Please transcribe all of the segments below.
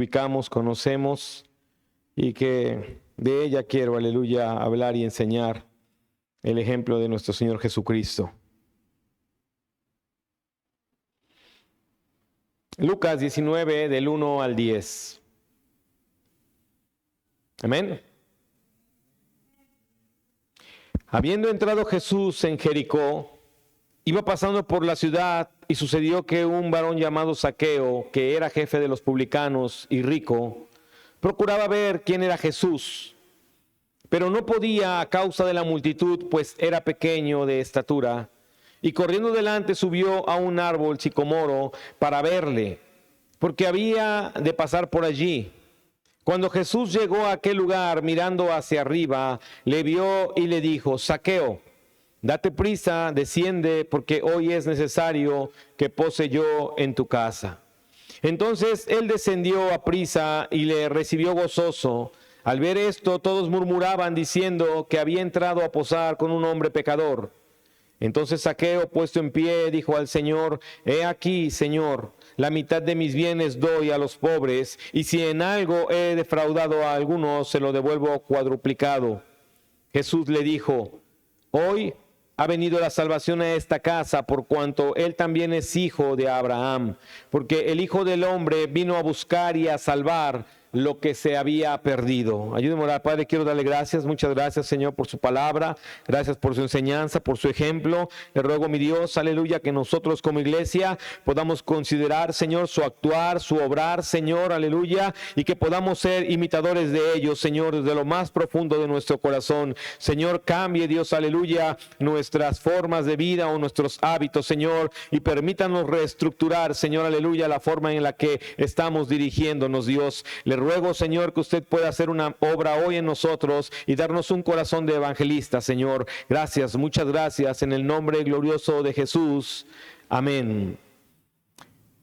ubicamos, conocemos y que de ella quiero, aleluya, hablar y enseñar el ejemplo de nuestro Señor Jesucristo. Lucas 19, del 1 al 10. Amén. Habiendo entrado Jesús en Jericó, iba pasando por la ciudad y sucedió que un varón llamado Zaqueo, que era jefe de los publicanos y rico, procuraba ver quién era Jesús, pero no podía a causa de la multitud, pues era pequeño de estatura, y corriendo delante subió a un árbol sicomoro para verle, porque había de pasar por allí. Cuando Jesús llegó a aquel lugar, mirando hacia arriba, le vio y le dijo: Zaqueo, date prisa, desciende, porque hoy es necesario que pose yo en tu casa. Entonces él descendió a prisa y le recibió gozoso. Al ver esto, todos murmuraban diciendo que había entrado a posar con un hombre pecador. Entonces Zaqueo, puesto en pie, dijo al Señor: He aquí, Señor, la mitad de mis bienes doy a los pobres, y si en algo he defraudado a alguno, se lo devuelvo cuadruplicado. Jesús le dijo: Hoy ha venido la salvación a esta casa, por cuanto él también es hijo de Abraham, porque el Hijo del Hombre vino a buscar y a salvar lo que se había perdido. Ayúdeme a orar. Padre, quiero darle gracias, muchas gracias, Señor, por su palabra, gracias por su enseñanza, por su ejemplo. Le ruego, mi Dios, aleluya, que nosotros como iglesia podamos considerar, Señor, su actuar, su obrar, Señor, aleluya, y que podamos ser imitadores de ellos, Señor, desde lo más profundo de nuestro corazón. Señor, cambie, Dios, aleluya, nuestras formas de vida o nuestros hábitos, Señor, y permítanos reestructurar, Señor, aleluya, la forma en la que estamos dirigiéndonos, Dios. Le ruego, Señor, que usted pueda hacer una obra hoy en nosotros y darnos un corazón de evangelista, Señor. Gracias, muchas gracias, en el nombre glorioso de Jesús. Amén.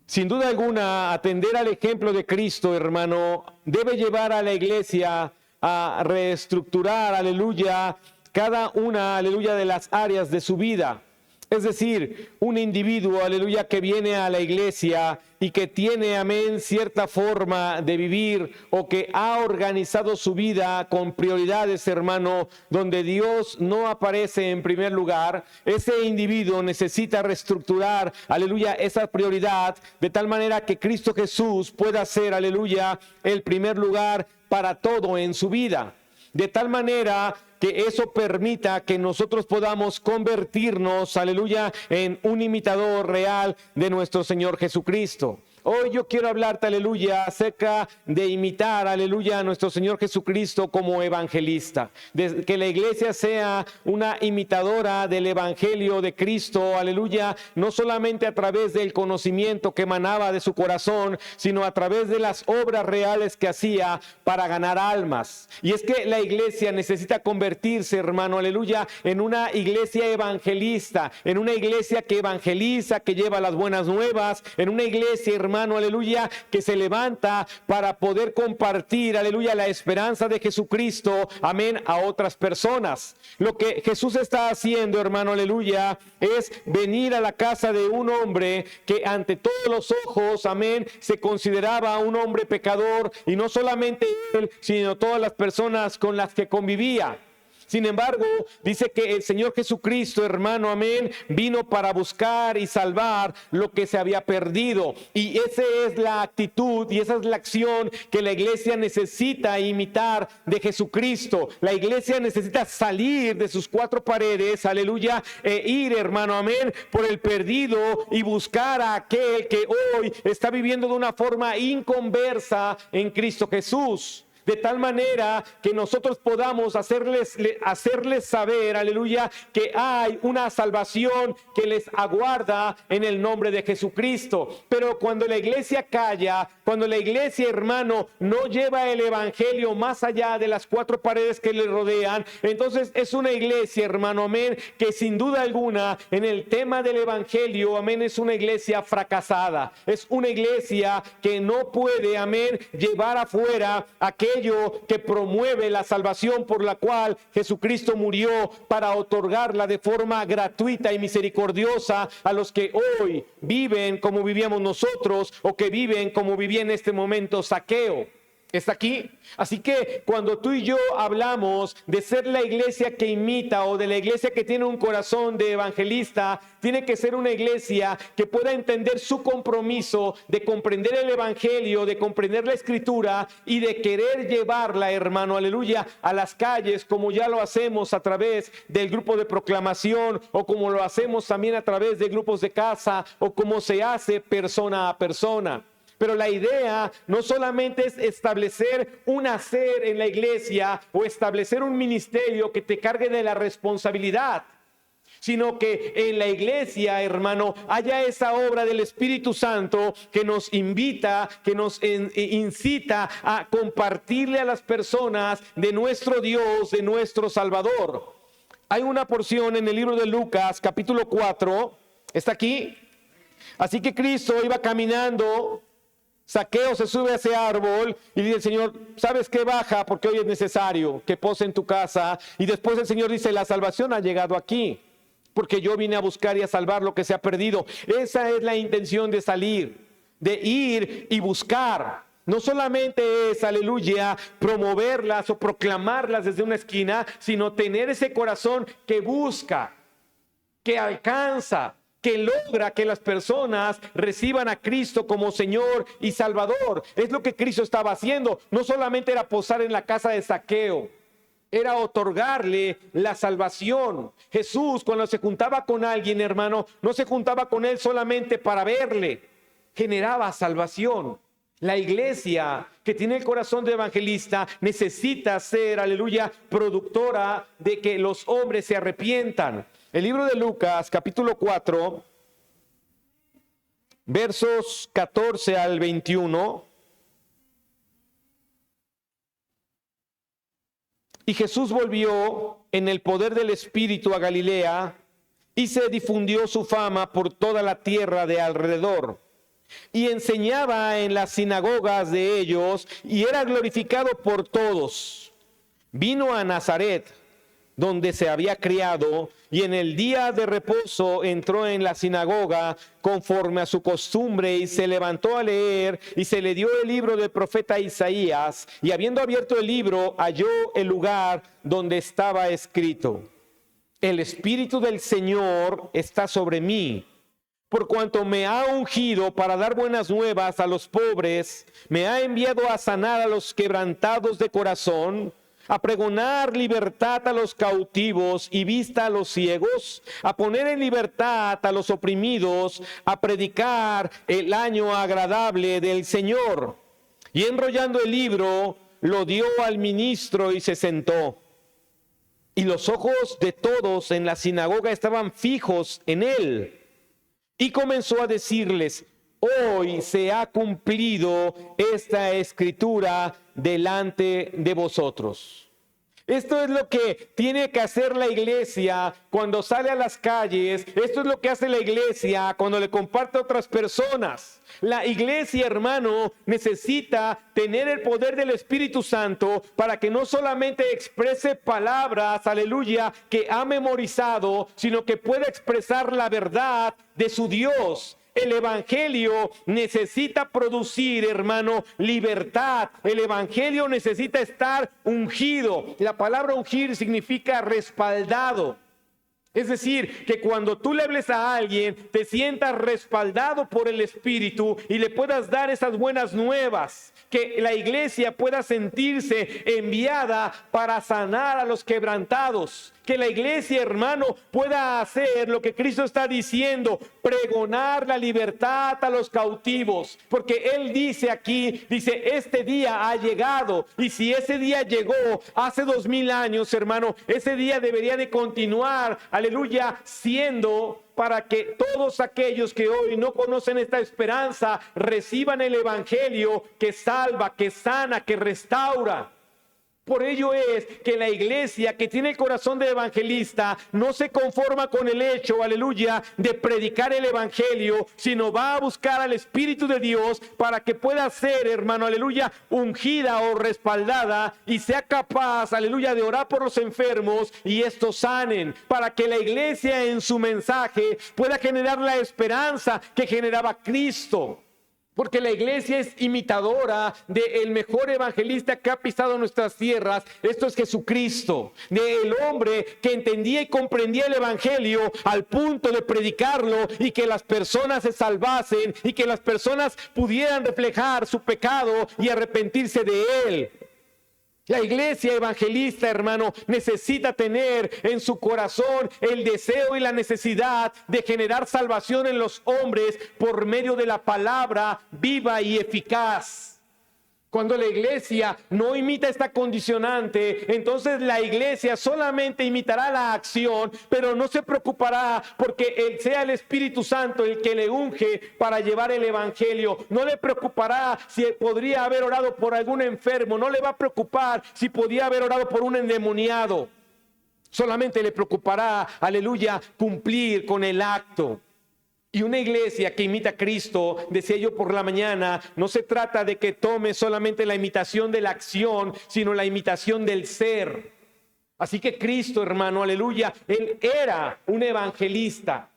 Sin duda alguna, atender al ejemplo de Cristo, hermano, debe llevar a la iglesia a reestructurar, aleluya, cada una, aleluya, de las áreas de su vida. Es decir, un individuo, aleluya, que viene a la iglesia y que tiene, amén, cierta forma de vivir o que ha organizado su vida con prioridades, hermano, donde Dios no aparece en primer lugar. Ese individuo necesita reestructurar, aleluya, esa prioridad de tal manera que Cristo Jesús pueda ser, aleluya, el primer lugar para todo en su vida. De tal manera que eso permita que nosotros podamos convertirnos, aleluya, en un imitador real de nuestro Señor Jesucristo. Hoy yo quiero hablarte, aleluya, acerca de imitar, aleluya, a nuestro Señor Jesucristo como evangelista. De que la iglesia sea una imitadora del evangelio de Cristo, aleluya, no solamente a través del conocimiento que emanaba de su corazón, sino a través de las obras reales que hacía para ganar almas. Y es que la iglesia necesita convertirse, hermano, aleluya, en una iglesia evangelista, en una iglesia que evangeliza, que lleva las buenas nuevas, en una iglesia, hermano, aleluya, que se levanta para poder compartir, aleluya, la esperanza de Jesucristo, amén, a otras personas. Lo que Jesús está haciendo, hermano, aleluya, es venir a la casa de un hombre que ante todos los ojos, amén, se consideraba un hombre pecador, y no solamente él, sino todas las personas con las que convivía. Sin embargo, dice que el Señor Jesucristo, hermano, amén, vino para buscar y salvar lo que se había perdido. Y esa es la actitud y esa es la acción que la iglesia necesita imitar de Jesucristo. La iglesia necesita salir de sus cuatro paredes, aleluya, e ir, hermano, amén, por el perdido y buscar a aquel que hoy está viviendo de una forma inconversa en Cristo Jesús. De tal manera que nosotros podamos hacerles saber, aleluya, que hay una salvación que les aguarda en el nombre de Jesucristo. Pero cuando la iglesia calla, cuando la iglesia, hermano, no lleva el evangelio más allá de las cuatro paredes que le rodean, entonces es una iglesia, hermano, amén, que sin duda alguna en el tema del evangelio, amén, es una iglesia fracasada. Es una iglesia que no puede, amén, llevar afuera aquello aquello que promueve la salvación por la cual Jesucristo murió para otorgarla de forma gratuita y misericordiosa a los que hoy viven como vivíamos nosotros o que viven como vivía en este momento Zaqueo. ¿Está aquí? Así que cuando tú y yo hablamos de ser la iglesia que imita o de la iglesia que tiene un corazón de evangelista, tiene que ser una iglesia que pueda entender su compromiso de comprender el evangelio, de comprender la escritura y de querer llevarla, hermano, aleluya, a las calles, como ya lo hacemos a través del grupo de proclamación o como lo hacemos también a través de grupos de casa o como se hace persona a persona. Pero la idea no solamente es establecer un hacer en la iglesia o establecer un ministerio que te cargue de la responsabilidad, sino que en la iglesia, hermano, haya esa obra del Espíritu Santo que nos invita, que nos incita a compartirle a las personas de nuestro Dios, de nuestro Salvador. Hay una porción en el libro de Lucas, capítulo 4, ¿está aquí? Así que Cristo iba caminando. Zaqueo se sube a ese árbol y dice el Señor, ¿sabes qué? Baja porque hoy es necesario que pose en tu casa. Y después el Señor dice, la salvación ha llegado aquí, porque yo vine a buscar y a salvar lo que se ha perdido. Esa es la intención de salir, de ir y buscar. No solamente es, aleluya, promoverlas o proclamarlas desde una esquina, sino tener ese corazón que busca, que alcanza, que logra que las personas reciban a Cristo como Señor y Salvador. Es lo que Cristo estaba haciendo. No solamente era posar en la casa de Zaqueo, era otorgarle la salvación. Jesús, cuando se juntaba con alguien, hermano, no se juntaba con él solamente para verle, generaba salvación. La iglesia que tiene el corazón de evangelista necesita ser, aleluya, productora de que los hombres se arrepientan. El libro de Lucas, capítulo 4, versos 14 al 21. Y Jesús volvió en el poder del Espíritu a Galilea, y se difundió su fama por toda la tierra de alrededor. Y enseñaba en las sinagogas de ellos, y era glorificado por todos. Vino a Nazaret, donde se había criado, y en el día de reposo entró en la sinagoga conforme a su costumbre y se levantó a leer, y se le dio el libro del profeta Isaías, y habiendo abierto el libro halló el lugar donde estaba escrito: el Espíritu del Señor está sobre mí, por cuanto me ha ungido para dar buenas nuevas a los pobres, me ha enviado a sanar a los quebrantados de corazón, a pregonar libertad a los cautivos y vista a los ciegos, a poner en libertad a los oprimidos, a predicar el año agradable del Señor. Y enrollando el libro, lo dio al ministro y se sentó. Y los ojos de todos en la sinagoga estaban fijos en él. Y comenzó a decirles: hoy se ha cumplido esta escritura delante de vosotros. Esto es lo que tiene que hacer la iglesia cuando sale a las calles. Esto es lo que hace la iglesia cuando le comparte a otras personas. La iglesia, hermano, necesita tener el poder del Espíritu Santo para que no solamente exprese palabras, aleluya, que ha memorizado, sino que pueda expresar la verdad de su Dios. El evangelio necesita producir, hermano, libertad. El evangelio necesita estar ungido. La palabra ungir significa respaldado. Es decir, que cuando tú le hables a alguien, te sientas respaldado por el Espíritu y le puedas dar esas buenas nuevas. Que la iglesia pueda sentirse enviada para sanar a los quebrantados. Que la iglesia, hermano, pueda hacer lo que Cristo está diciendo: pregonar la libertad a los cautivos. Porque Él dice aquí, dice, este día ha llegado. Y si ese día llegó hace 2000 años, hermano, ese día debería de continuar, aleluya, siendo para que todos aquellos que hoy no conocen esta esperanza reciban el evangelio que salva, que sana, que restaura. Por ello es que la iglesia que tiene el corazón de evangelista no se conforma con el hecho, aleluya, de predicar el evangelio, sino va a buscar al Espíritu de Dios para que pueda ser, hermano, aleluya, ungida o respaldada y sea capaz, aleluya, de orar por los enfermos y estos sanen, para que la iglesia en su mensaje pueda generar la esperanza que generaba Cristo. Porque la iglesia es imitadora del mejor evangelista que ha pisado nuestras tierras. Esto es Jesucristo, del hombre que entendía y comprendía el evangelio al punto de predicarlo y que las personas se salvasen y que las personas pudieran reflejar su pecado y arrepentirse de él. La iglesia evangelista, hermano, necesita tener en su corazón el deseo y la necesidad de generar salvación en los hombres por medio de la palabra viva y eficaz. Cuando la iglesia no imita esta condicionante, entonces la iglesia solamente imitará la acción, pero no se preocupará porque sea el Espíritu Santo el que le unge para llevar el evangelio. No le preocupará si podría haber orado por algún enfermo, no le va a preocupar si podía haber orado por un endemoniado. Solamente le preocupará, aleluya, cumplir con el acto. Y una iglesia que imita a Cristo, decía yo por la mañana, no se trata de que tome solamente la imitación de la acción, sino la imitación del ser. Así que Cristo, hermano, aleluya, Él era un evangelista.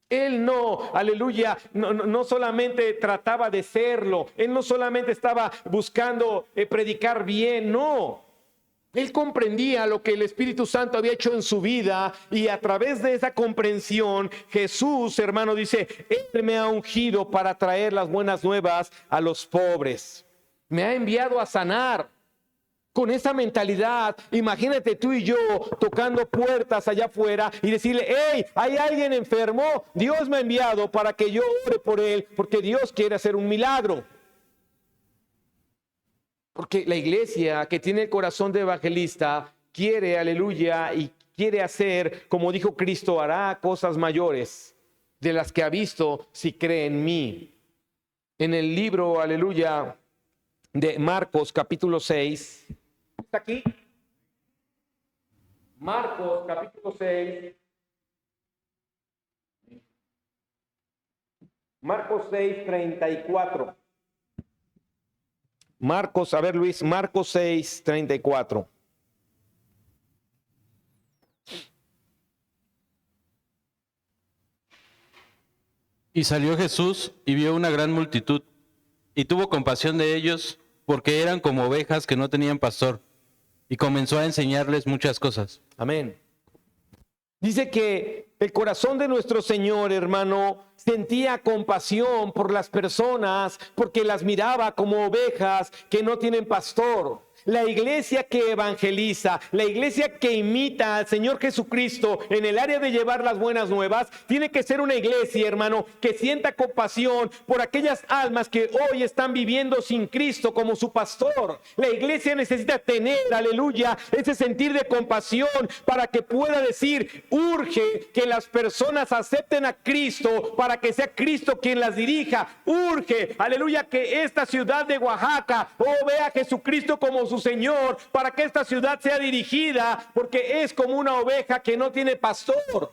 Él no, aleluya, no solamente trataba de serlo. Él no solamente estaba buscando predicar bien, no. Él comprendía lo que el Espíritu Santo había hecho en su vida y a través de esa comprensión, Jesús, hermano, dice, Él me ha ungido para traer las buenas nuevas a los pobres. Me ha enviado a sanar. Con esa mentalidad, imagínate tú y yo tocando puertas allá afuera y decirle, hey, ¿hay alguien enfermo? Dios me ha enviado para que yo ore por él, porque Dios quiere hacer un milagro. Porque la iglesia que tiene el corazón de evangelista quiere, aleluya, y quiere hacer, como dijo Cristo, hará cosas mayores de las que ha visto si cree en mí. En el libro, aleluya, de Marcos capítulo 6, ¿está aquí? Marcos capítulo 6. Marcos 6, 34. Marcos, a ver Luis, Marcos 6, 34. Y salió Jesús y vio una gran multitud, y tuvo compasión de ellos, porque eran como ovejas que no tenían pastor, y comenzó a enseñarles muchas cosas. Amén. Dice que el corazón de nuestro Señor, hermano, sentía compasión por las personas porque las miraba como ovejas que no tienen pastor. La iglesia que evangeliza, la iglesia que imita al Señor Jesucristo en el área de llevar las buenas nuevas, tiene que ser una iglesia, hermano, que sienta compasión por aquellas almas que hoy están viviendo sin Cristo como su pastor. La iglesia necesita tener, aleluya, ese sentir de compasión para que pueda decir, urge que las personas acepten a Cristo para que sea Cristo quien las dirija. Urge, aleluya, que esta ciudad de Oaxaca vea a Jesucristo como su Señor, para que esta ciudad sea dirigida, porque es como una oveja que no tiene pastor.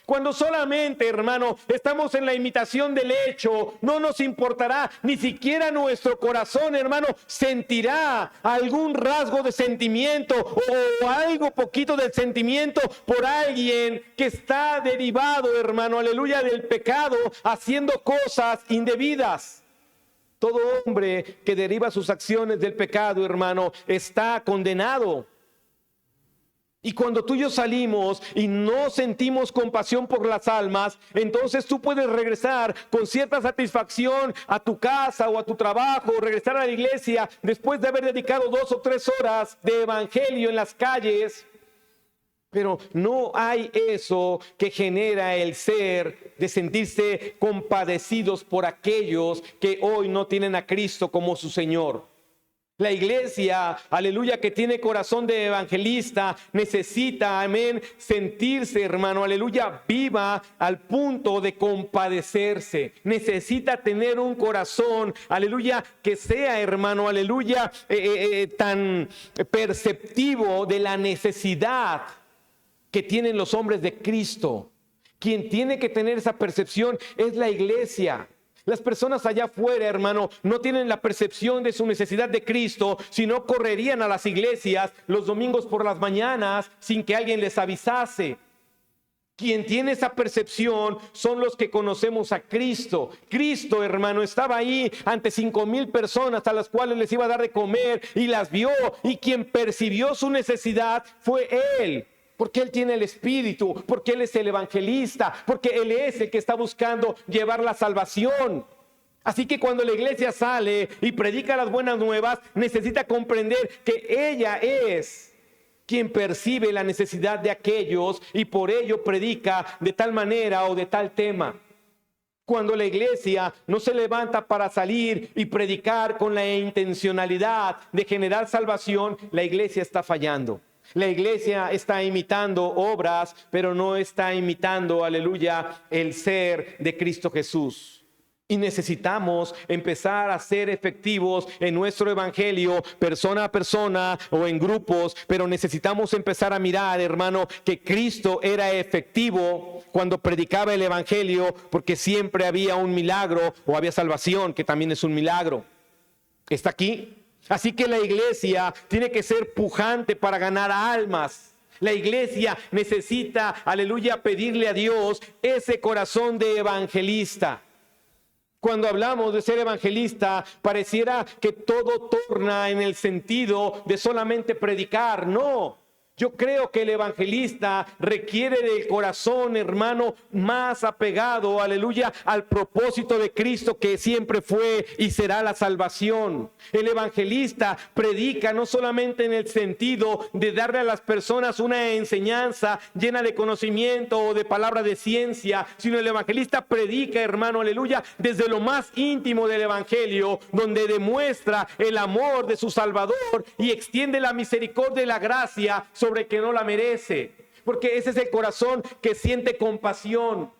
Cuando solamente, hermano, estamos en la imitación del hecho, no nos importará, ni siquiera nuestro corazón, hermano, sentirá algún rasgo de sentimiento o algo poquito del sentimiento por alguien que está derivado, hermano, aleluya, del pecado, haciendo cosas indebidas. Todo hombre que deriva sus acciones del pecado, hermano, está condenado. Y cuando tú y yo salimos y no sentimos compasión por las almas, entonces tú puedes regresar con cierta satisfacción a tu casa o a tu trabajo, regresar a la iglesia después de haber dedicado 2 o 3 horas de evangelio en las calles. Pero no hay eso que genera el ser de sentirse compadecidos por aquellos que hoy no tienen a Cristo como su Señor. La iglesia, aleluya, que tiene corazón de evangelista, necesita, amén, sentirse, hermano, aleluya, viva al punto de compadecerse. Necesita tener un corazón, aleluya, que sea, hermano, aleluya, tan perceptivo de la necesidad que tienen los hombres de Cristo. Quien tiene que tener esa percepción es la iglesia. Las personas allá afuera, hermano, no tienen la percepción de su necesidad de Cristo, sino correrían a las iglesias los domingos por las mañanas sin que alguien les avisase. Quien tiene esa percepción son los que conocemos a Cristo. Cristo, hermano, estaba ahí ante 5,000 personas a las cuales les iba a dar de comer y las vio, y quien percibió su necesidad fue Él. Porque Él tiene el Espíritu, porque Él es el evangelista, porque Él es el que está buscando llevar la salvación. Así que cuando la iglesia sale y predica las buenas nuevas, necesita comprender que ella es quien percibe la necesidad de aquellos y por ello predica de tal manera o de tal tema. Cuando la iglesia no se levanta para salir y predicar con la intencionalidad de generar salvación, la iglesia está fallando. La iglesia está imitando obras, pero no está imitando, aleluya, el ser de Cristo Jesús. Y necesitamos empezar a ser efectivos en nuestro evangelio, persona a persona o en grupos, pero necesitamos empezar a mirar, hermano, que Cristo era efectivo cuando predicaba el evangelio, porque siempre había un milagro o había salvación, que también es un milagro. ¿Está aquí? Así que la iglesia tiene que ser pujante para ganar almas. La iglesia necesita, aleluya, pedirle a Dios ese corazón de evangelista. Cuando hablamos de ser evangelista, pareciera que todo torna en el sentido de solamente predicar. No. Yo creo que el evangelista requiere del corazón, hermano, más apegado, aleluya, al propósito de Cristo, que siempre fue y será la salvación. El evangelista predica no solamente en el sentido de darle a las personas una enseñanza llena de conocimiento o de palabra de ciencia, sino el evangelista predica, hermano, aleluya, desde lo más íntimo del evangelio, donde demuestra el amor de su Salvador y extiende la misericordia y la gracia sobre el que no la merece, porque ese es el corazón que siente compasión.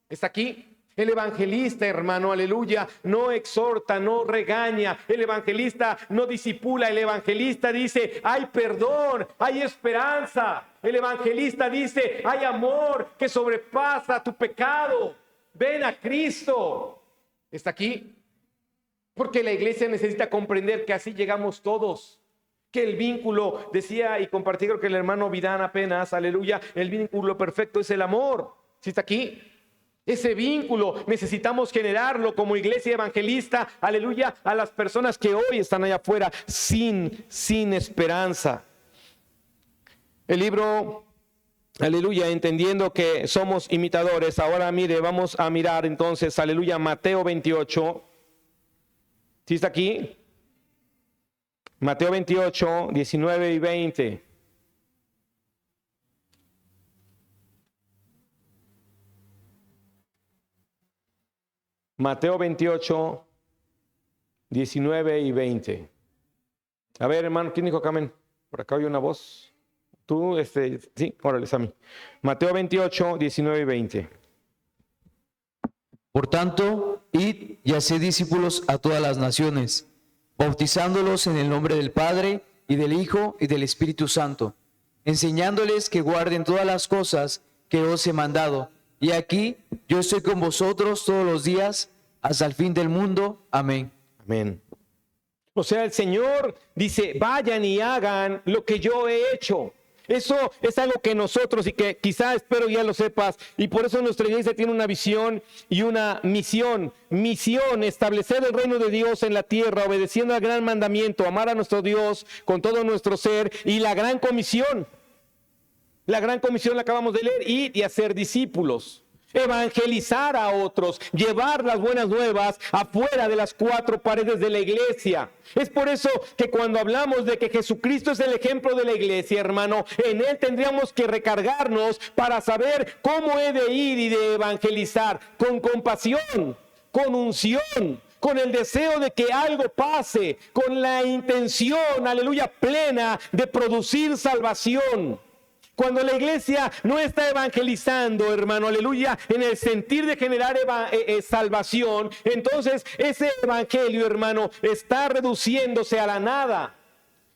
¿Está aquí? El evangelista, hermano, aleluya, no exhorta, no regaña. El evangelista no disipula. El evangelista dice, hay perdón, hay esperanza. El evangelista dice, hay amor que sobrepasa tu pecado. Ven a Cristo. ¿Está aquí? Porque la iglesia necesita comprender que así llegamos todos. Que el vínculo, decía y compartí creo que el hermano Vidán apenas, aleluya, el vínculo perfecto es el amor. ¿Sí está aquí? Ese vínculo necesitamos generarlo como iglesia evangelista, aleluya, a las personas que hoy están allá afuera sin esperanza. El libro, aleluya, entendiendo que somos imitadores. Ahora mire, vamos a mirar entonces, aleluya, Mateo 28. ¿Sí está aquí? Mateo 28, 19 y 20. Mateo 28, 19 y 20. A ver, hermano, ¿quién dijo Carmen? Por acá oye una voz. Tú, sí, órale, a mí. Mateo 28, 19 y 20. Por tanto, id y haced discípulos a todas las naciones, bautizándolos en el nombre del Padre, y del Hijo, y del Espíritu Santo, enseñándoles que guarden todas las cosas que os he mandado. Y aquí yo estoy con vosotros todos los días, hasta el fin del mundo. Amén. Amén. O sea, el Señor dice, vayan y hagan lo que yo he hecho. Eso es algo que nosotros, y que quizá espero ya lo sepas, y por eso nuestra iglesia tiene una visión y una misión. Misión, establecer el reino de Dios en la tierra, obedeciendo al gran mandamiento, amar a nuestro Dios con todo nuestro ser, y la gran comisión. La gran comisión la acabamos de leer, ir y hacer discípulos. Evangelizar a otros, llevar las buenas nuevas afuera de las cuatro paredes de la iglesia. Es por eso que cuando hablamos de que Jesucristo es el ejemplo de la iglesia, hermano, en Él tendríamos que recargarnos para saber cómo he de ir y de evangelizar, con compasión, con unción, con el deseo de que algo pase, con la intención, aleluya, plena de producir salvación. Cuando la iglesia no está evangelizando, hermano, aleluya, en el sentir de generar salvación, entonces ese evangelio, hermano, está reduciéndose a la nada.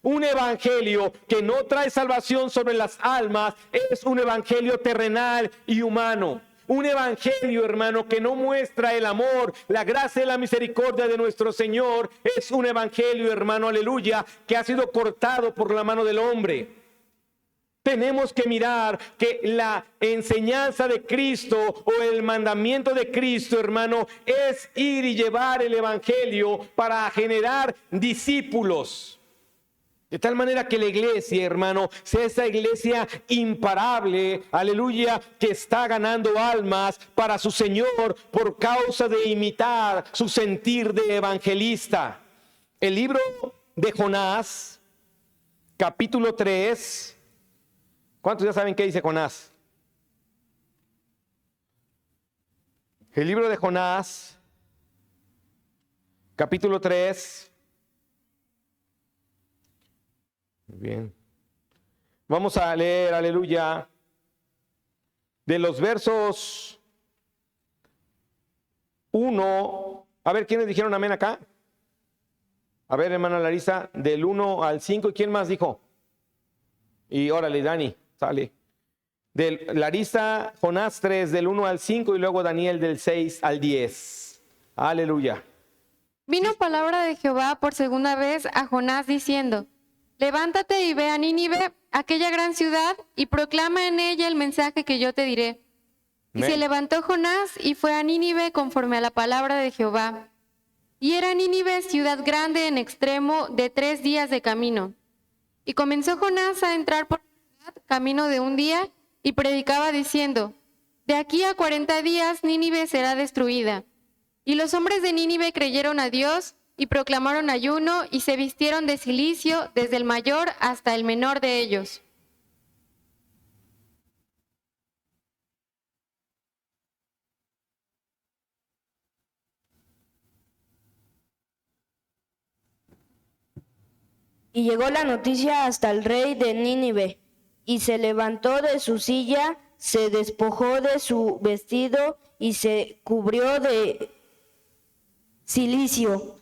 Un evangelio que no trae salvación sobre las almas es un evangelio terrenal y humano. Un evangelio, hermano, que no muestra el amor, la gracia y la misericordia de nuestro Señor, es un evangelio, hermano, aleluya, que ha sido cortado por la mano del hombre. Tenemos que mirar que la enseñanza de Cristo o el mandamiento de Cristo, hermano, es ir y llevar el evangelio para generar discípulos. De tal manera que la iglesia, hermano, sea esa iglesia imparable, aleluya, que está ganando almas para su Señor por causa de imitar su sentir de evangelista. El libro de Jonás, capítulo 3. ¿Cuántos ya saben qué dice Jonás? El libro de Jonás, capítulo 3. Bien. Vamos a leer, aleluya, de los versos 1. A ver, ¿quiénes dijeron amén acá? A ver, hermana Larisa, del 1 al 5. ¿Y quién más dijo? Y órale, Dani, sale. Larisa, Jonás 3, del 1 al 5, y luego Daniel del 6 al 10. Aleluya. Vino palabra de Jehová por segunda vez a Jonás diciendo: levántate y ve a Nínive, aquella gran ciudad, y proclama en ella el mensaje que yo te diré. Y se levantó Jonás y fue a Nínive conforme a la palabra de Jehová. Y era Nínive ciudad grande en extremo de 3 días de camino. Y comenzó Jonás a entrar por la ciudad camino de un día, y predicaba diciendo: de aquí a 40 días Nínive será destruida. Y los hombres de Nínive creyeron a Dios, y proclamaron ayuno, y se vistieron de cilicio, desde el mayor hasta el menor de ellos. Y llegó la noticia hasta el rey de Nínive, y se levantó de su silla, se despojó de su vestido, y se cubrió de cilicio,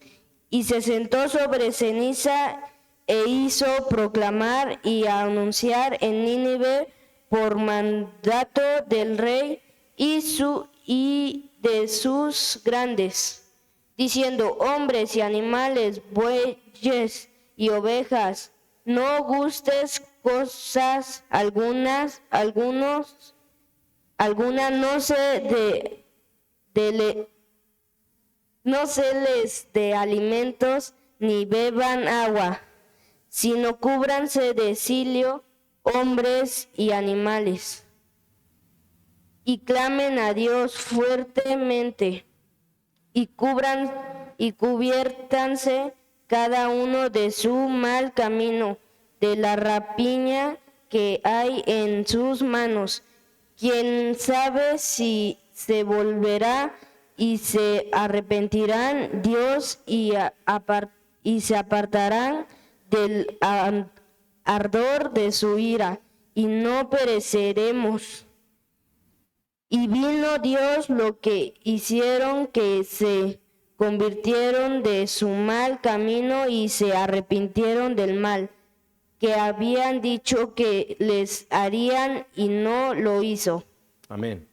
y se sentó sobre ceniza, e hizo proclamar y anunciar en Nínive por mandato del rey y de sus grandes, diciendo: hombres y animales, bueyes y ovejas, no gustes cosas alguna no se les dé alimentos ni beban agua, sino cúbranse de cilio hombres y animales, y clamen a Dios fuertemente, y cubiértanse cada uno de su mal camino, de la rapiña que hay en sus manos. Quién sabe si se volverá y se arrepentirán Dios y se apartarán del ardor de su ira, y no pereceremos. Y vino Dios lo que hicieron, que se convirtieron de su mal camino y se arrepintieron del mal que habían dicho que les harían, y no lo hizo. Amén.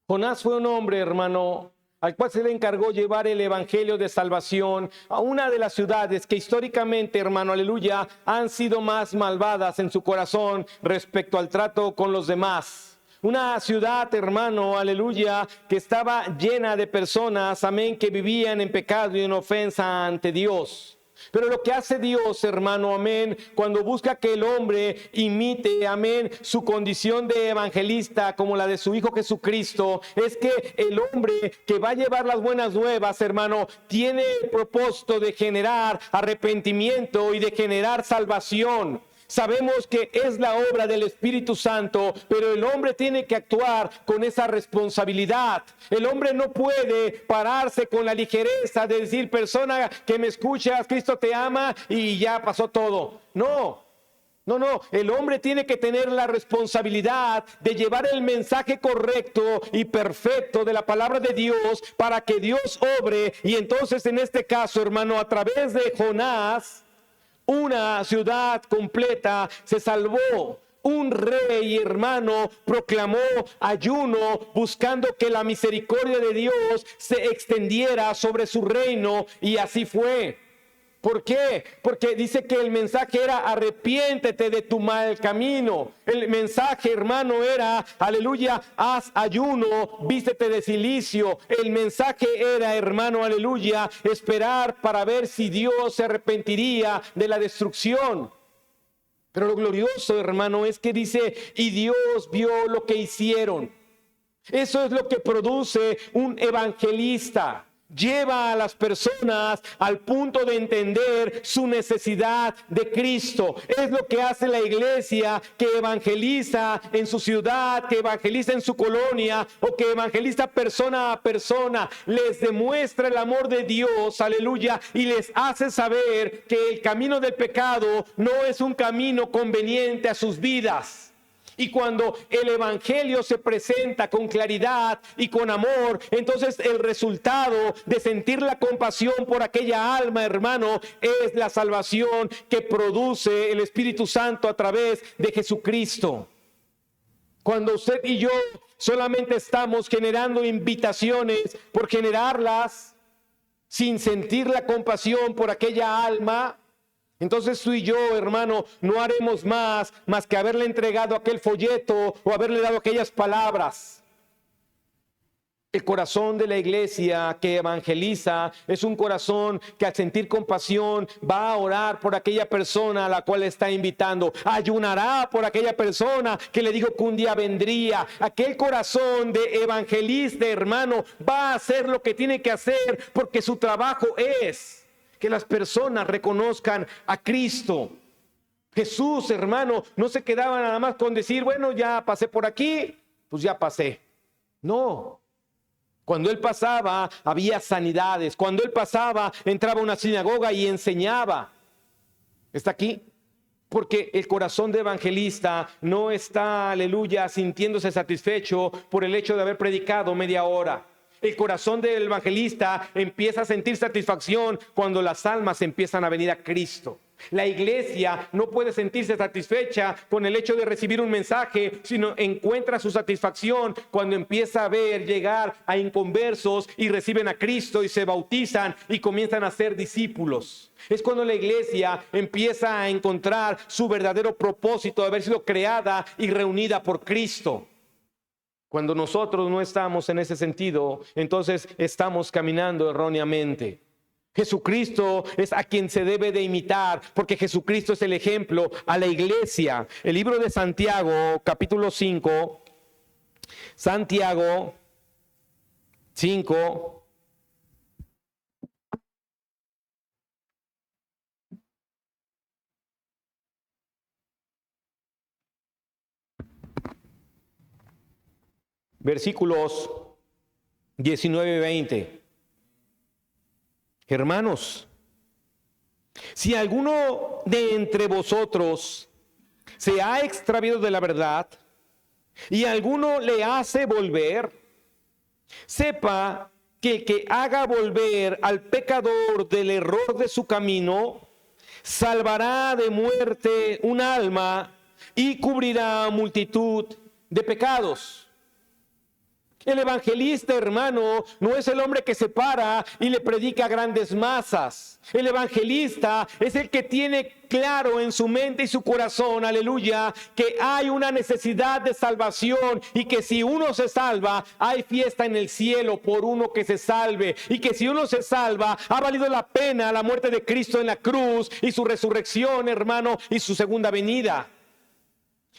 Jonás fue un hombre, hermano, al cual se le encargó llevar el evangelio de salvación a una de las ciudades que históricamente, hermano, aleluya, han sido más malvadas en su corazón respecto al trato con los demás. Una ciudad, hermano, aleluya, que estaba llena de personas, amén, que vivían en pecado y en ofensa ante Dios. Pero lo que hace Dios, hermano, amén, cuando busca que el hombre imite, amén, su condición de evangelista como la de su Hijo Jesucristo, es que el hombre que va a llevar las buenas nuevas, hermano, tiene el propósito de generar arrepentimiento y de generar salvación. Sabemos que es la obra del Espíritu Santo, pero el hombre tiene que actuar con esa responsabilidad. El hombre no puede pararse con la ligereza de decir, persona que me escuchas, Cristo te ama y ya pasó todo. No. El hombre tiene que tener la responsabilidad de llevar el mensaje correcto y perfecto de la palabra de Dios para que Dios obre. Y entonces en este caso, hermano, a través de Jonás, una ciudad completa se salvó. Un rey, hermano, proclamó ayuno buscando que la misericordia de Dios se extendiera sobre su reino, y así fue. ¿Por qué? Porque dice que el mensaje era arrepiéntete de tu mal camino. El mensaje, hermano, era, aleluya, haz ayuno, vístete de cilicio. El mensaje era, hermano, aleluya, esperar para ver si Dios se arrepentiría de la destrucción. Pero lo glorioso, hermano, es que dice, y Dios vio lo que hicieron. Eso es lo que produce un evangelista. Lleva a las personas al punto de entender su necesidad de Cristo. Es lo que hace la iglesia que evangeliza en su ciudad, que evangeliza en su colonia o que evangeliza persona a persona. Les demuestra el amor de Dios, aleluya, y les hace saber que el camino del pecado no es un camino conveniente a sus vidas. Y cuando el evangelio se presenta con claridad y con amor, entonces el resultado de sentir la compasión por aquella alma, hermano, es la salvación que produce el Espíritu Santo a través de Jesucristo. Cuando usted y yo solamente estamos generando invitaciones por generarlas, sin sentir la compasión por aquella alma, entonces tú y yo, hermano, no haremos más que haberle entregado aquel folleto o haberle dado aquellas palabras. El corazón de la iglesia que evangeliza es un corazón que al sentir compasión va a orar por aquella persona a la cual está invitando. Ayunará por aquella persona que le dijo que un día vendría. Aquel corazón de evangelista, hermano, va a hacer lo que tiene que hacer porque su trabajo es que las personas reconozcan a Cristo. Jesús, hermano, no se quedaba nada más con decir, bueno, ya pasé por aquí, pues ya pasé. No. Cuando Él pasaba, había sanidades. Cuando Él pasaba, entraba a una sinagoga y enseñaba. ¿Está aquí? Porque el corazón de evangelista no está, aleluya, sintiéndose satisfecho por el hecho de haber predicado media hora. El corazón del evangelista empieza a sentir satisfacción cuando las almas empiezan a venir a Cristo. La iglesia no puede sentirse satisfecha con el hecho de recibir un mensaje, sino encuentra su satisfacción cuando empieza a ver llegar a inconversos y reciben a Cristo y se bautizan y comienzan a ser discípulos. Es cuando la iglesia empieza a encontrar su verdadero propósito de haber sido creada y reunida por Cristo. Cuando nosotros no estamos en ese sentido, entonces estamos caminando erróneamente. Jesucristo es a quien se debe de imitar, porque Jesucristo es el ejemplo a la iglesia. El libro de Santiago, capítulo 5, Santiago 5, versículos 19 y 20. Hermanos, si alguno de entre vosotros se ha extraviado de la verdad y alguno le hace volver, sepa que el que haga volver al pecador del error de su camino, salvará de muerte un alma y cubrirá multitud de pecados. El evangelista, hermano, no es el hombre que se para y le predica a grandes masas. El evangelista es el que tiene claro en su mente y su corazón, aleluya, que hay una necesidad de salvación y que si uno se salva, hay fiesta en el cielo por uno que se salve. Y que si uno se salva, ha valido la pena la muerte de Cristo en la cruz y su resurrección, hermano, y su segunda venida.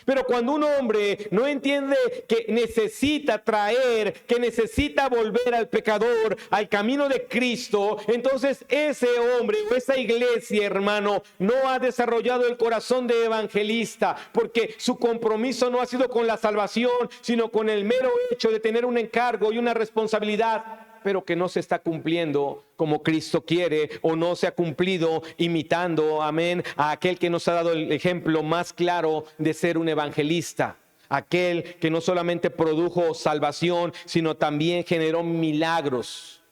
Pero cuando un hombre no entiende que necesita traer, que necesita volver al pecador, al camino de Cristo, entonces ese hombre o esa iglesia, hermano, no ha desarrollado el corazón de evangelista, porque su compromiso no ha sido con la salvación, sino con el mero hecho de tener un encargo y una responsabilidad, pero que no se está cumpliendo como Cristo quiere, o no se ha cumplido imitando, amén, a aquel que nos ha dado el ejemplo más claro de ser un evangelista. Aquel que no solamente produjo salvación, sino también generó milagros.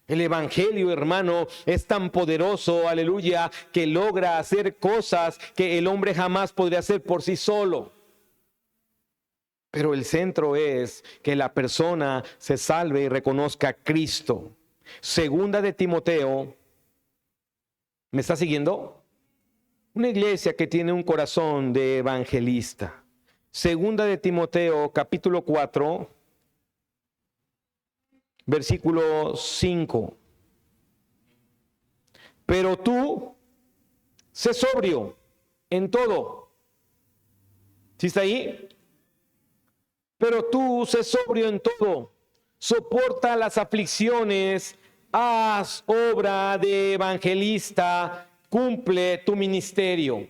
El evangelio, hermano, es tan poderoso, aleluya, que logra hacer cosas que el hombre jamás podría hacer por sí solo. Pero el centro es que la persona se salve y reconozca a Cristo. Segunda de Timoteo, ¿me está siguiendo? Una iglesia que tiene un corazón de evangelista. Segunda de Timoteo, capítulo 4, versículo 5. Pero tú, sé sobrio en todo. ¿Sí está ahí? Pero tú sé sobrio en todo, soporta las aflicciones, haz obra de evangelista, cumple tu ministerio.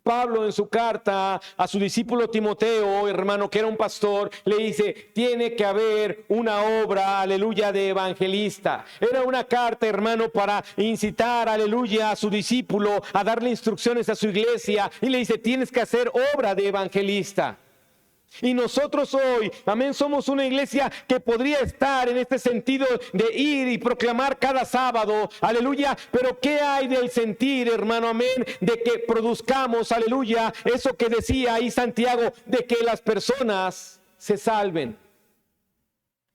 Pablo en su carta a su discípulo Timoteo, hermano, que era un pastor, le dice, tiene que haber una obra, aleluya, de evangelista. Era una carta, hermano, para incitar, aleluya, a su discípulo a darle instrucciones a su iglesia, y le dice, tienes que hacer obra de evangelista. Y nosotros hoy, amén, somos una iglesia que podría estar en este sentido de ir y proclamar cada sábado, aleluya, pero ¿qué hay del sentir, hermano, amén, de que produzcamos, aleluya, eso que decía ahí Santiago, de que las personas se salven?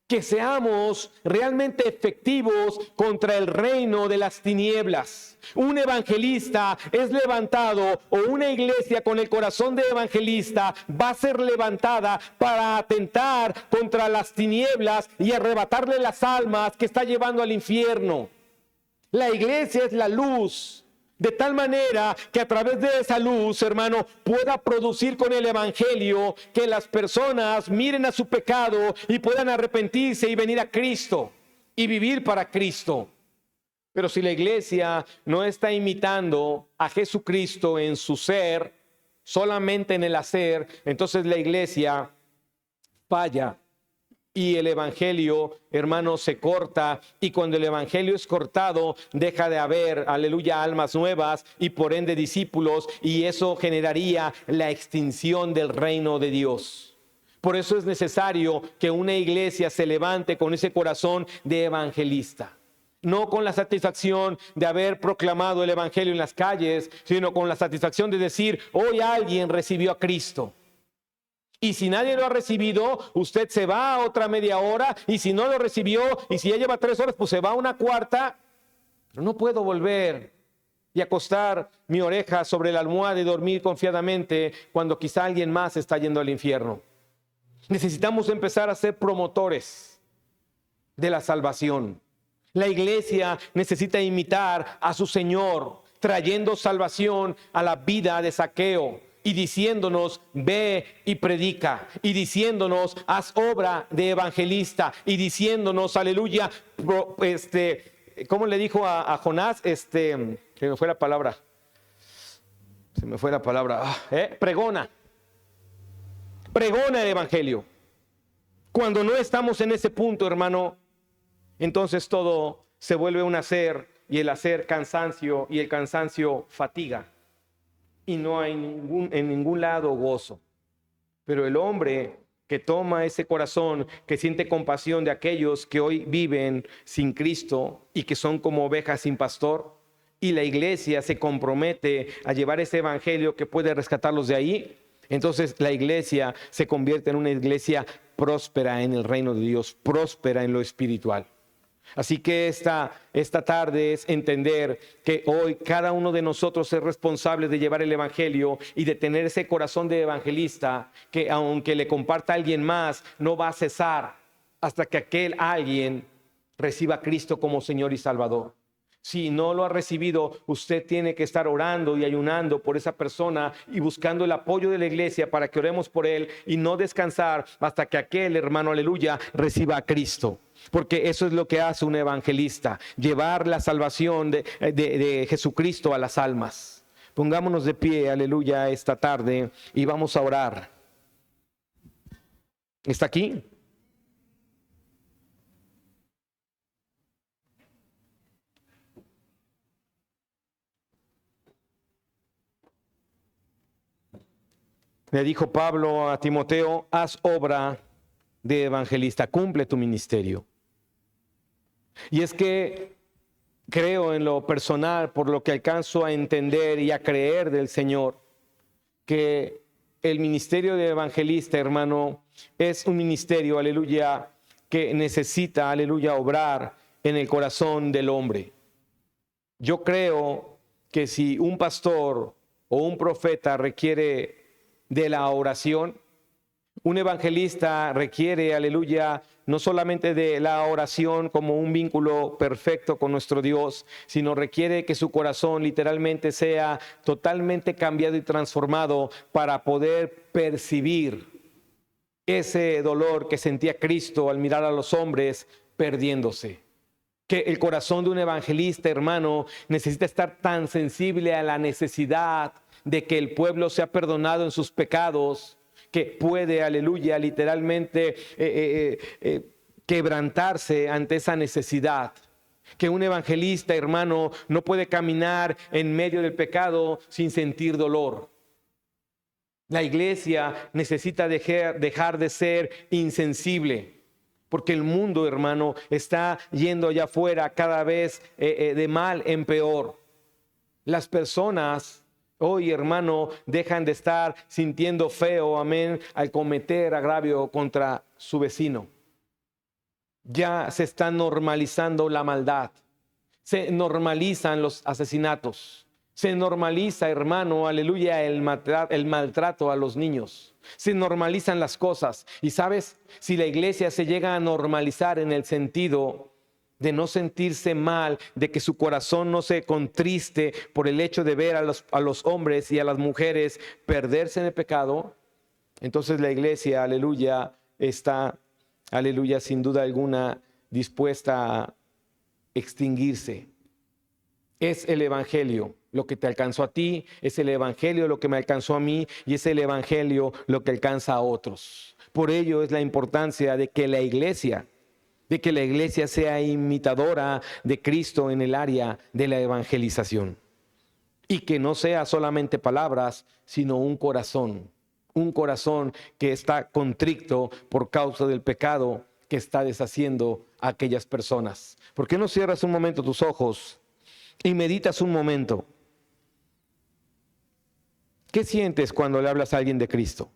Que seamos realmente efectivos contra el reino de las tinieblas. Un evangelista es levantado, o una iglesia con el corazón de evangelista va a ser levantada para atentar contra las tinieblas y arrebatarle las almas que está llevando al infierno. La iglesia es la luz, de tal manera que a través de esa luz, hermano, pueda producir con el evangelio que las personas miren a su pecado y puedan arrepentirse y venir a Cristo y vivir para Cristo. Pero si la iglesia no está imitando a Jesucristo en su ser, solamente en el hacer, entonces la iglesia falla. Y el evangelio, hermano, se corta, y cuando el evangelio es cortado, deja de haber, aleluya, almas nuevas y por ende discípulos, y eso generaría la extinción del reino de Dios. Por eso es necesario que una iglesia se levante con ese corazón de evangelista. No con la satisfacción de haber proclamado el evangelio en las calles, sino con la satisfacción de decir, hoy alguien recibió a Cristo. Y si nadie lo ha recibido, usted se va a otra media hora, y si no lo recibió, y si ya lleva 3 horas, pues se va a una cuarta. Pero no puedo volver y acostar mi oreja sobre la almohada y dormir confiadamente cuando quizá alguien más está yendo al infierno. Necesitamos empezar a ser promotores de la salvación. La iglesia necesita imitar a su Señor, trayendo salvación a la vida de Zaqueo. Y diciéndonos, ve y predica, y diciéndonos, haz obra de evangelista, y diciéndonos, aleluya, ¿cómo le dijo a Jonás? Se me fue la palabra, pregona el evangelio. Cuando no estamos en ese punto, hermano, entonces todo se vuelve un hacer, y el hacer cansancio, y el cansancio fatiga. Y no hay en ningún lado gozo. Pero el hombre que toma ese corazón, que siente compasión de aquellos que hoy viven sin Cristo y que son como ovejas sin pastor, y la iglesia se compromete a llevar ese evangelio que puede rescatarlos de ahí, entonces la iglesia se convierte en una iglesia próspera en el reino de Dios, próspera en lo espiritual. Así que esta tarde es entender que hoy cada uno de nosotros es responsable de llevar el evangelio y de tener ese corazón de evangelista que aunque le comparta a alguien más, no va a cesar hasta que aquel alguien reciba a Cristo como Señor y Salvador. Si no lo ha recibido, usted tiene que estar orando y ayunando por esa persona y buscando el apoyo de la iglesia para que oremos por él y no descansar hasta que aquel hermano, aleluya, reciba a Cristo. Porque eso es lo que hace un evangelista, llevar la salvación de Jesucristo a las almas. Pongámonos de pie, aleluya, esta tarde y vamos a orar. ¿Está aquí? Le dijo Pablo a Timoteo, haz obra de evangelista, cumple tu ministerio. Y es que creo en lo personal, por lo que alcanzo a entender y a creer del Señor, que el ministerio de evangelista, hermano, es un ministerio, aleluya, que necesita, aleluya, obrar en el corazón del hombre. Yo creo que si un pastor o un profeta requiere de la oración, un evangelista requiere, aleluya, no solamente de la oración como un vínculo perfecto con nuestro Dios, sino requiere que su corazón literalmente sea totalmente cambiado y transformado para poder percibir ese dolor que sentía Cristo al mirar a los hombres perdiéndose. Que el corazón de un evangelista, hermano, necesita estar tan sensible a la necesidad de que el pueblo sea perdonado en sus pecados, que puede, aleluya, literalmente quebrantarse ante esa necesidad. Que un evangelista, hermano, no puede caminar en medio del pecado sin sentir dolor. La iglesia necesita dejar de ser insensible, porque el mundo, hermano, está yendo allá afuera cada vez de mal en peor. Las personas hoy, hermano, dejan de estar sintiendo feo, amén, al cometer agravio contra su vecino. Ya se está normalizando la maldad. Se normalizan los asesinatos. Se normaliza, hermano, aleluya, el maltrato a los niños. Se normalizan las cosas. Y sabes, si la iglesia se llega a normalizar en el sentido de no sentirse mal, de que su corazón no se contriste por el hecho de ver a los hombres y a las mujeres perderse en el pecado, entonces la iglesia, aleluya, está, aleluya, sin duda alguna, dispuesta a extinguirse. Es el evangelio lo que te alcanzó a ti, es el evangelio lo que me alcanzó a mí y es el evangelio lo que alcanza a otros. Por ello es la importancia de que la iglesia sea imitadora de Cristo en el área de la evangelización. Y que no sea solamente palabras, sino un corazón que está contrito por causa del pecado que está deshaciendo a aquellas personas. ¿Por qué no cierras un momento tus ojos y meditas un momento? ¿Qué sientes cuando le hablas a alguien de Cristo?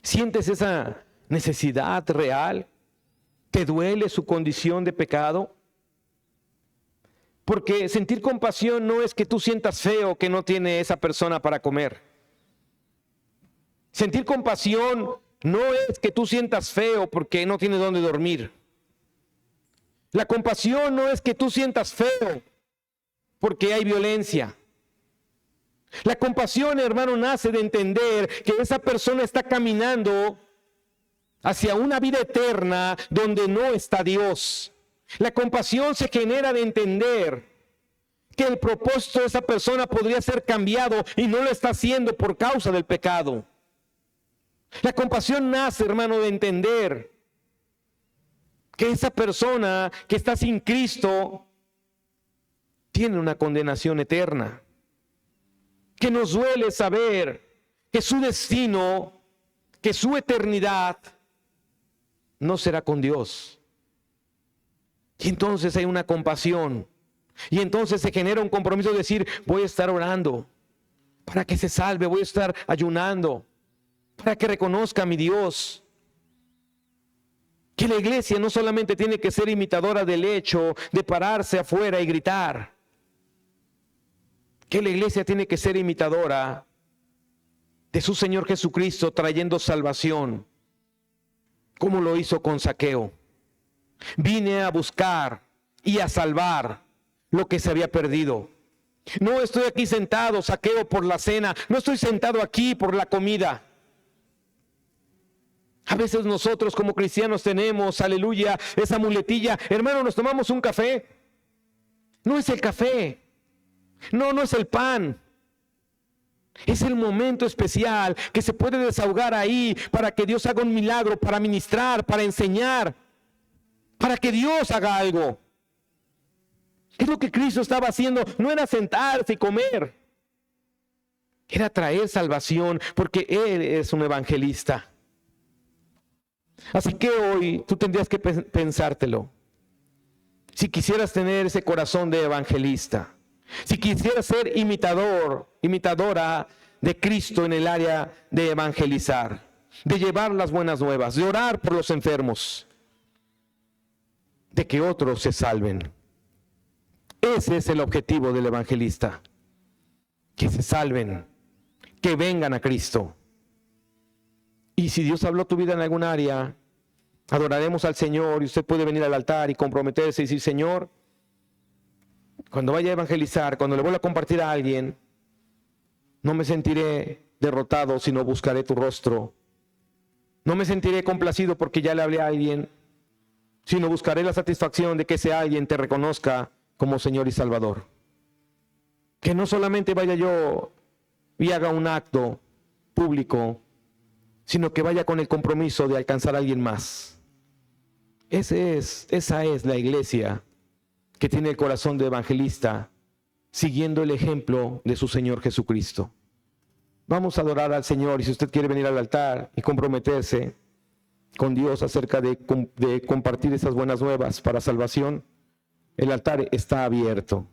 ¿Sientes esa necesidad real? ¿Te duele su condición de pecado? Porque sentir compasión no es que tú sientas feo que no tiene esa persona para comer. Sentir compasión no es que tú sientas feo porque no tiene dónde dormir. La compasión no es que tú sientas feo porque hay violencia. La compasión, hermano, nace de entender que esa persona está caminando hacia una vida eterna donde no está Dios. La compasión se genera de entender que el propósito de esa persona podría ser cambiado y no lo está haciendo por causa del pecado. La compasión nace, hermano, de entender que esa persona que está sin Cristo tiene una condenación eterna. Que nos duele saber que su destino, que su eternidad no será con Dios. Y entonces hay una compasión. Y entonces se genera un compromiso de decir, voy a estar orando para que se salve, voy a estar ayunando para que reconozca a mi Dios. Que la iglesia no solamente tiene que ser imitadora del hecho de pararse afuera y gritar. Que la iglesia tiene que ser imitadora de su Señor Jesucristo trayendo salvación, como lo hizo con Zaqueo. Vine a buscar y a salvar lo que se había perdido. No estoy aquí sentado, Zaqueo, por la cena. No estoy sentado aquí por la comida. A veces nosotros como cristianos tenemos, aleluya, esa muletilla. Hermano, nos tomamos un café. No es el café. No es el pan. Es el momento especial que se puede desahogar ahí para que Dios haga un milagro, para ministrar, para enseñar, para que Dios haga algo. ¿Qué es lo que Cristo estaba haciendo? No era sentarse y comer. Era traer salvación, porque Él es un evangelista. Así que hoy tú tendrías que pensártelo. Si quisieras tener ese corazón de evangelista, si quisieras ser imitadora de Cristo en el área de evangelizar, de llevar las buenas nuevas, de orar por los enfermos, de que otros se salven. Ese es el objetivo del evangelista, que se salven, que vengan a Cristo. Y si Dios habló tu vida en algún área, adoraremos al Señor y usted puede venir al altar y comprometerse y decir: Señor, cuando vaya a evangelizar, cuando le vuelva a compartir a alguien, no me sentiré derrotado, sino buscaré tu rostro. No me sentiré complacido porque ya le hablé a alguien, sino buscaré la satisfacción de que ese alguien te reconozca como Señor y Salvador. Que no solamente vaya yo y haga un acto público, sino que vaya con el compromiso de alcanzar a alguien más. Esa es la iglesia que tiene el corazón de evangelista, siguiendo el ejemplo de su Señor Jesucristo. Vamos a adorar al Señor, y si usted quiere venir al altar y comprometerse con Dios acerca de compartir esas buenas nuevas para salvación, el altar está abierto.